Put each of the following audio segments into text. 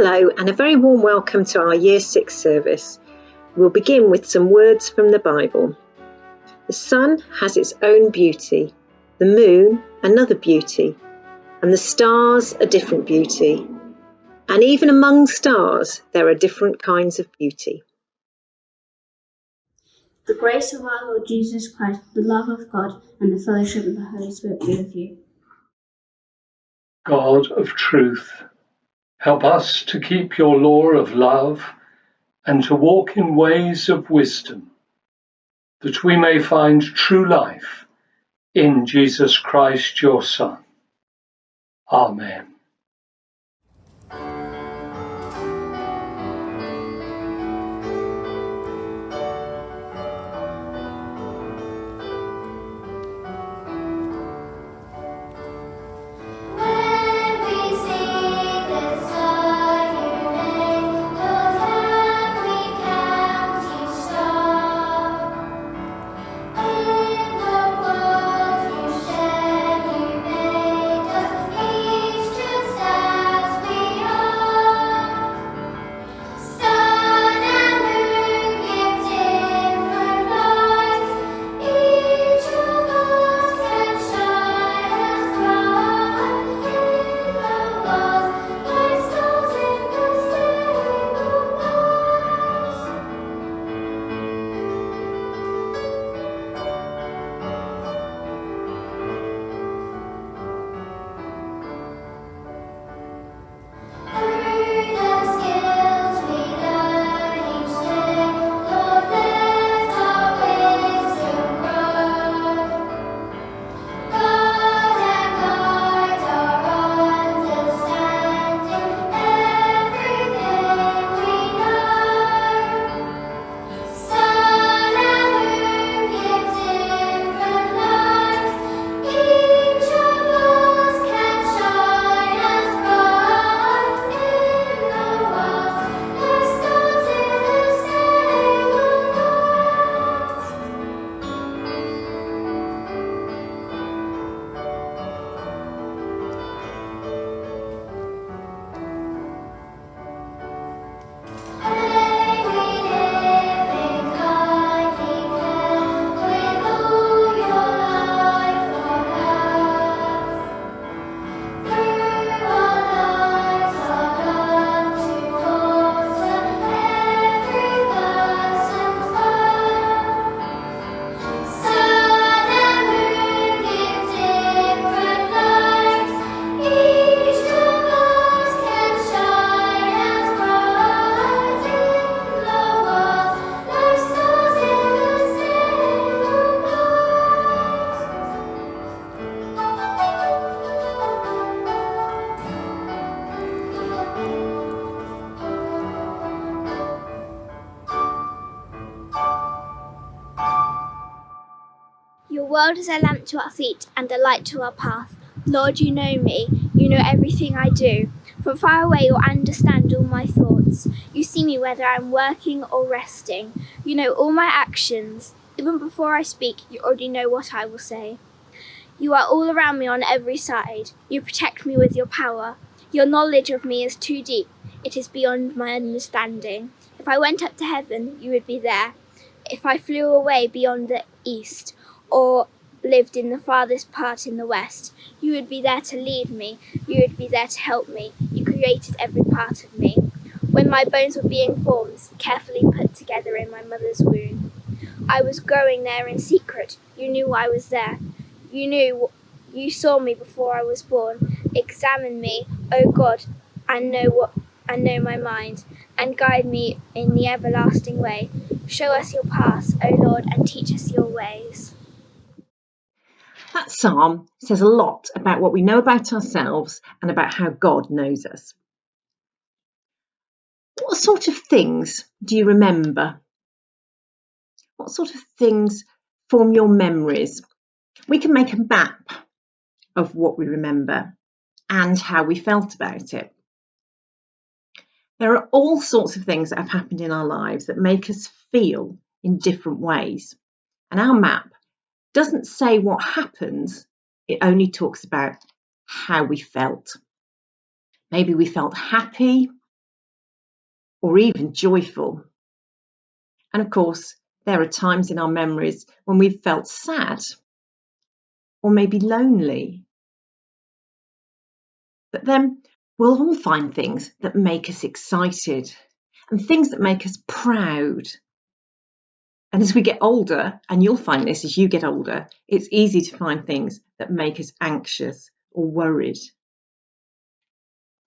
Hello and a very warm welcome to our Year 6 service. We'll begin with some words from the Bible. The sun has its own beauty, the moon another beauty, and the stars a different beauty. And even among stars there are different kinds of beauty. The grace of our Lord Jesus Christ, the love of God, and the fellowship of the Holy Spirit be with you. God of truth, help us to keep your law of love and to walk in ways of wisdom, that we may find true life in Jesus Christ, your Son. Amen. Your word is a lamp to our feet and a light to our path. Lord, you know me. You know everything I do. From far away you understand all my thoughts. You see me whether I'm working or resting. You know all my actions. Even before I speak, you already know what I will say. You are all around me on every side. You protect me with your power. Your knowledge of me is too deep. It is beyond my understanding. If I went up to heaven, you would be there. If I flew away beyond the east, or lived in the farthest part in the west, you would be there to lead me. You would be there to help me. You created every part of me. When my bones were being formed, carefully put together in my mother's womb, I was growing there in secret. You knew I was there. You saw me before I was born. Examine me, O God, and know my mind, and guide me in the everlasting way. Show us your paths, O Lord, and teach us your ways. That psalm says a lot about what we know about ourselves and about how God knows us. What sort of things do you remember? What sort of things form your memories? We can make a map of what we remember and how we felt about it. There are all sorts of things that have happened in our lives that make us feel in different ways. And our map doesn't say what happens, it only talks about how we felt. Maybe we felt happy, or even joyful. And of course, there are times in our memories when we've felt sad or maybe lonely. But then we'll all find things that make us excited and things that make us proud. And as we get older, and you'll find this as you get older, it's easy to find things that make us anxious or worried.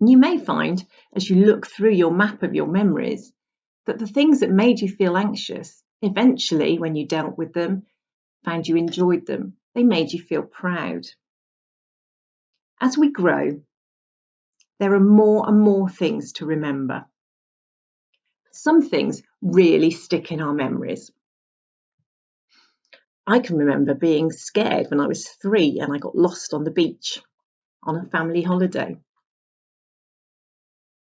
And you may find, as you look through your map of your memories, that the things that made you feel anxious, eventually, when you dealt with them, found you enjoyed them, they made you feel proud. As we grow, there are more and more things to remember. Some things really stick in our memories. I can remember being scared when I was 3 and I got lost on the beach on a family holiday.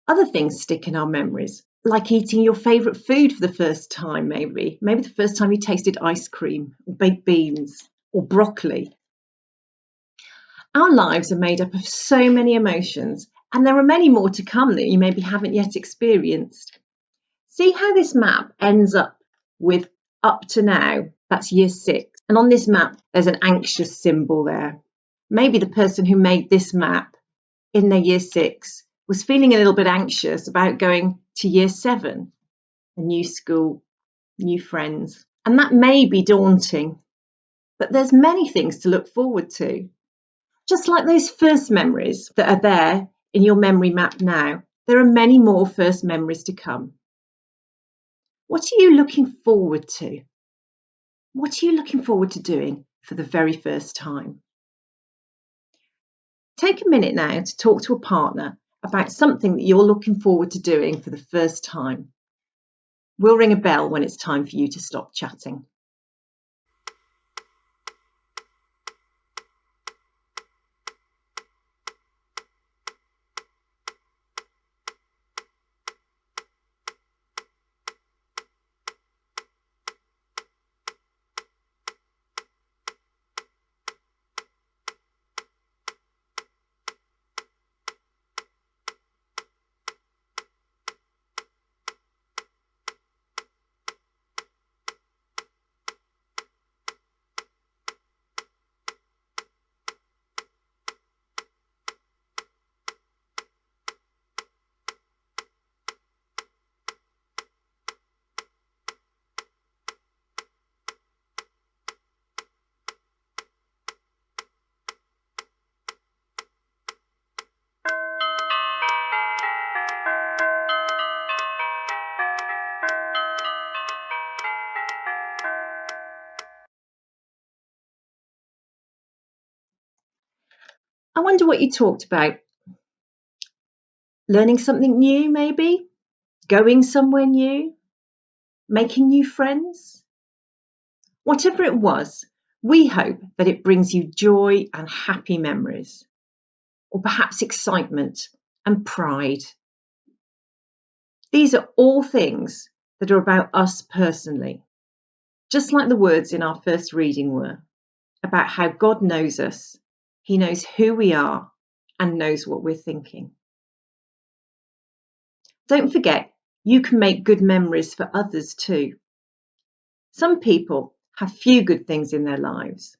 Other things stick in our memories, like eating your favourite food for the first time, maybe the first time you tasted ice cream or baked beans or broccoli. Our lives are made up of so many emotions, and there are many more to come that you maybe haven't yet experienced. See how this map ends up with up to now, that's year 6. And on this map, there's an anxious symbol there. Maybe the person who made this map in their year 6 was feeling a little bit anxious about going to year 7, a new school, new friends. And that may be daunting, but there's many things to look forward to. Just like those first memories that are there in your memory map now, there are many more first memories to come. What are you looking forward to? What are you looking forward to doing for the very first time? Take a minute now to talk to a partner about something that you're looking forward to doing for the first time. We'll ring a bell when it's time for you to stop chatting. I wonder what you talked about. Learning something new, maybe? Going somewhere new? Making new friends? Whatever it was, we hope that it brings you joy and happy memories, or perhaps excitement and pride. These are all things that are about us personally, just like the words in our first reading were, about how God knows us. He knows who we are and knows what we're thinking. Don't forget, you can make good memories for others too. Some people have few good things in their lives.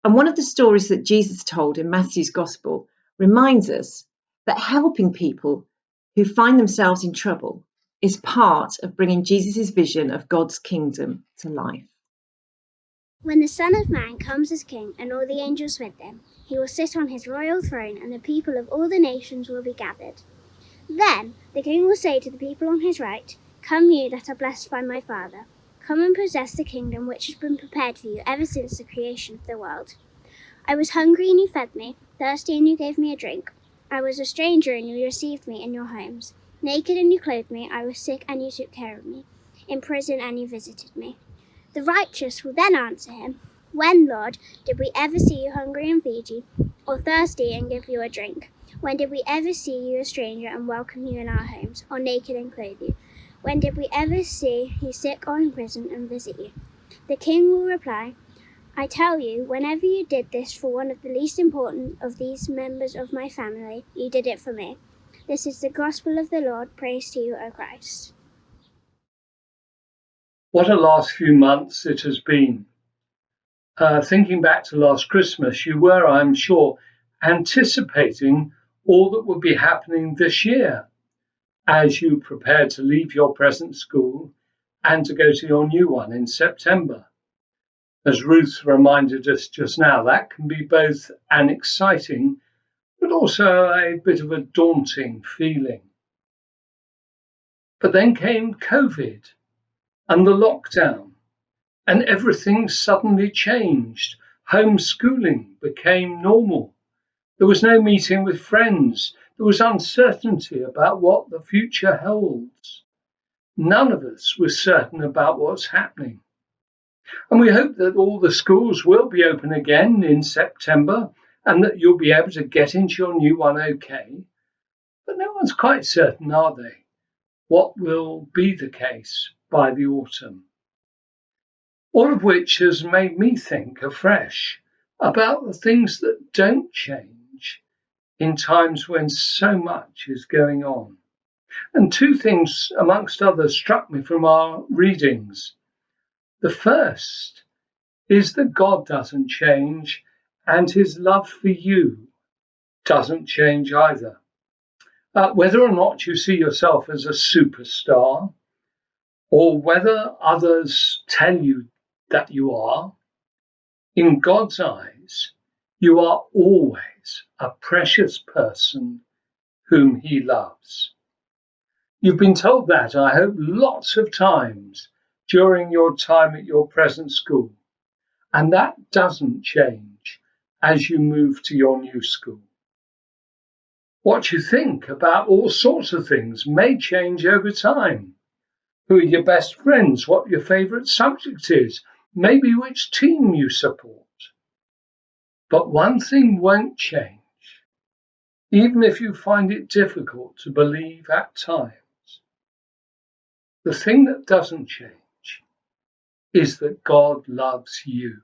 And one of the stories that Jesus told in Matthew's Gospel reminds us that helping people who find themselves in trouble is part of bringing Jesus' vision of God's kingdom to life. When the Son of Man comes as King and all the angels with him, he will sit on his royal throne and the people of all the nations will be gathered. Then the King will say to the people on his right, "Come you that are blessed by my Father, come and possess the kingdom which has been prepared for you ever since the creation of the world. I was hungry and you fed me, thirsty and you gave me a drink. I was a stranger and you received me in your homes. Naked and you clothed me, I was sick and you took care of me. In prison and you visited me." The righteous will then answer him, "When, Lord, did we ever see you hungry and feed you, or thirsty and give you a drink? When did we ever see you a stranger and welcome you in our homes, or naked and clothe you? When did we ever see you sick or in prison and visit you?" The King will reply, "I tell you, whenever you did this for one of the least important of these members of my family, you did it for me." This is the gospel of the Lord. Praise to you, O Christ. What a last few months it has been. Thinking back to last Christmas, you were, I'm sure, anticipating all that would be happening this year as you prepared to leave your present school and to go to your new one in September. As Ruth reminded us just now, that can be both an exciting but also a bit of a daunting feeling. But then came COVID and the lockdown, and everything suddenly changed. Homeschooling became normal. There was no meeting with friends. There was uncertainty about what the future holds. None of us was certain about what's happening. And we hope that all the schools will be open again in September and that you'll be able to get into your new one okay. But no one's quite certain, are they, what will be the case by the autumn? All of which has made me think afresh about the things that don't change in times when so much is going on. And two things, amongst others, struck me from our readings. The first is that God doesn't change, and his love for you doesn't change either. Whether or not you see yourself as a superstar, or whether others tell you that you are, in God's eyes, you are always a precious person whom he loves. You've been told that, I hope, lots of times during your time at your present school, and that doesn't change as you move to your new school. What you think about all sorts of things may change over time. Who are your best friends, what your favourite subject is, maybe which team you support. But one thing won't change, even if you find it difficult to believe at times. The thing that doesn't change is that God loves you.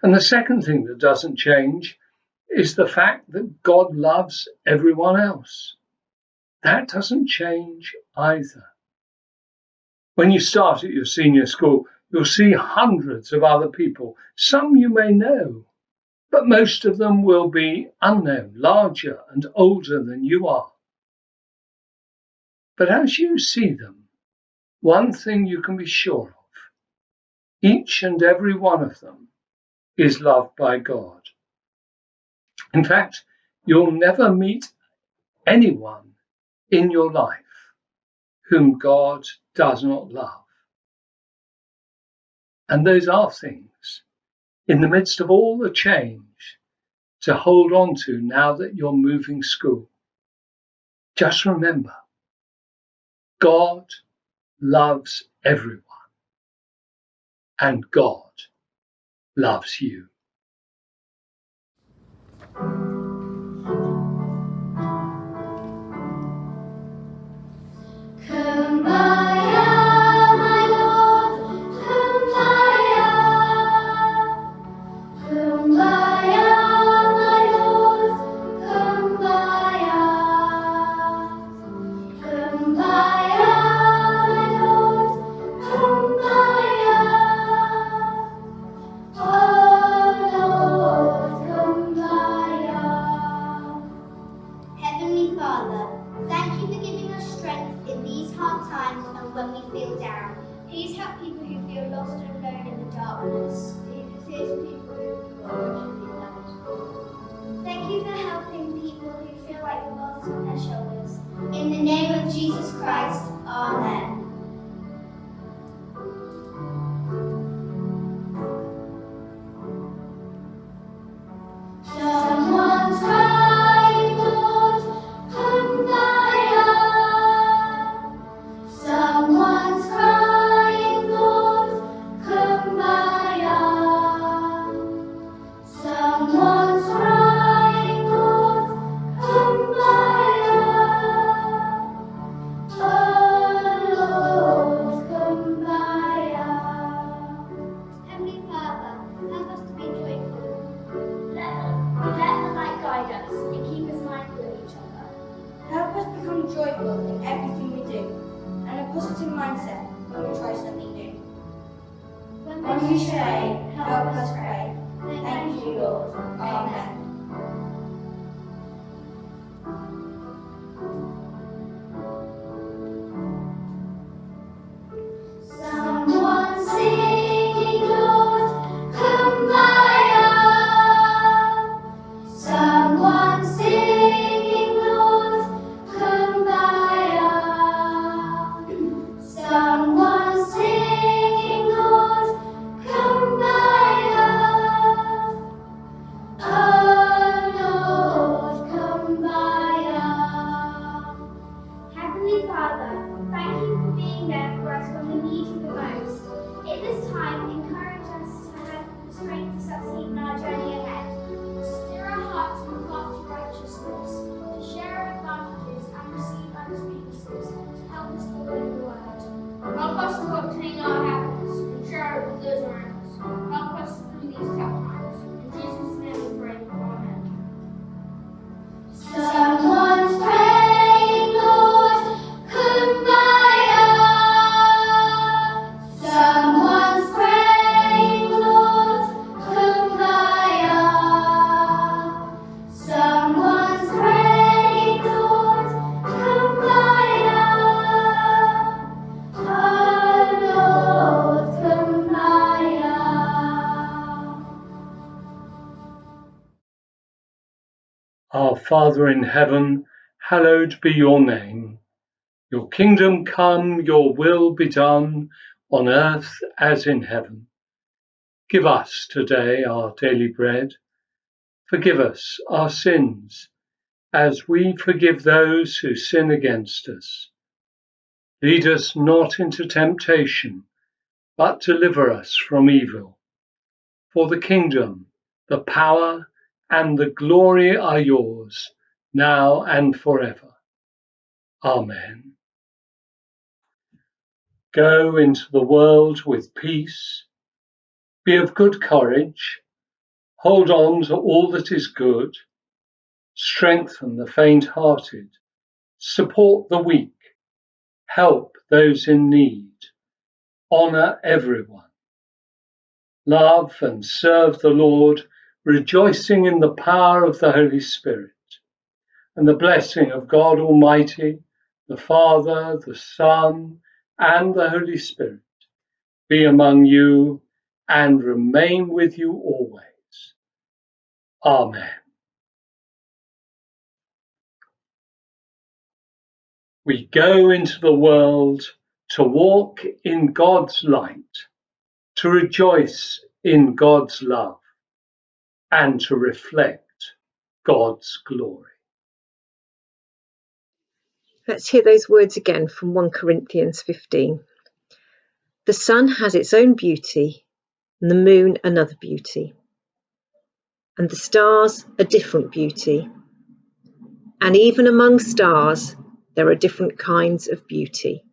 And the second thing that doesn't change is the fact that God loves everyone else. That doesn't change either. When you start at your senior school, you'll see hundreds of other people. Some you may know, but most of them will be unknown, larger and older than you are. But as you see them, one thing you can be sure of, each and every one of them is loved by God. In fact, you'll never meet anyone in your life whom God does not love. And those are things, in the midst of all the change, to hold on to now that you're moving school. Just remember, God loves everyone, and God loves you. In the name of Jesus Christ, Amen. Someone's crying, Lord, come by. Someone's crying, Lord, come by. Someone's crying, Lord, come by. Oh, Lord. ones who stray, help us pray. Thank you, Lord. Amen. Someone singing, Lord, come by us. Someone singing, Lord, come by us. Someone singing, Lord, come by us. Oh Lord, come by us. Heavenly Father, thank you for being there for us when we need you the most. At this time, encourage us to have the strength to succeed in our journey ahead. Stir our hearts on the path to righteousness, to share our advantages and receive others' weaknesses, to help us follow your word. Help us to obtain our happiness and share it with those around us. Help us through these tough times. In Jesus' name we pray. Amen. Someone's praying, Lord, come by us. Someone's praying, Lord, come by us. Someone's praying, Lord, come by us. Oh Lord, come by us. Our Father in heaven, hallowed be your name. Your kingdom come, your will be done, on earth as in heaven. Give us today our daily bread. Forgive us our sins, as we forgive those who sin against us. Lead us not into temptation, but deliver us from evil. For the kingdom, the power, and the glory are yours, now and forever. Amen. Go into the world with peace. Be of good courage. Hold on to all that is good. Strengthen the faint-hearted. Support the weak. Help those in need. Honour everyone. Love and serve the Lord, rejoicing in the power of the Holy Spirit. And the blessing of God Almighty, the Father, the Son, and the Holy Spirit be among you and remain with you always. Amen. We go into the world to walk in God's light, to rejoice in God's love, and to reflect God's glory. Let's hear those words again from 1 Corinthians 15. The sun has its own beauty, and the moon another beauty, and the stars a different beauty. And even among stars, there are different kinds of beauty.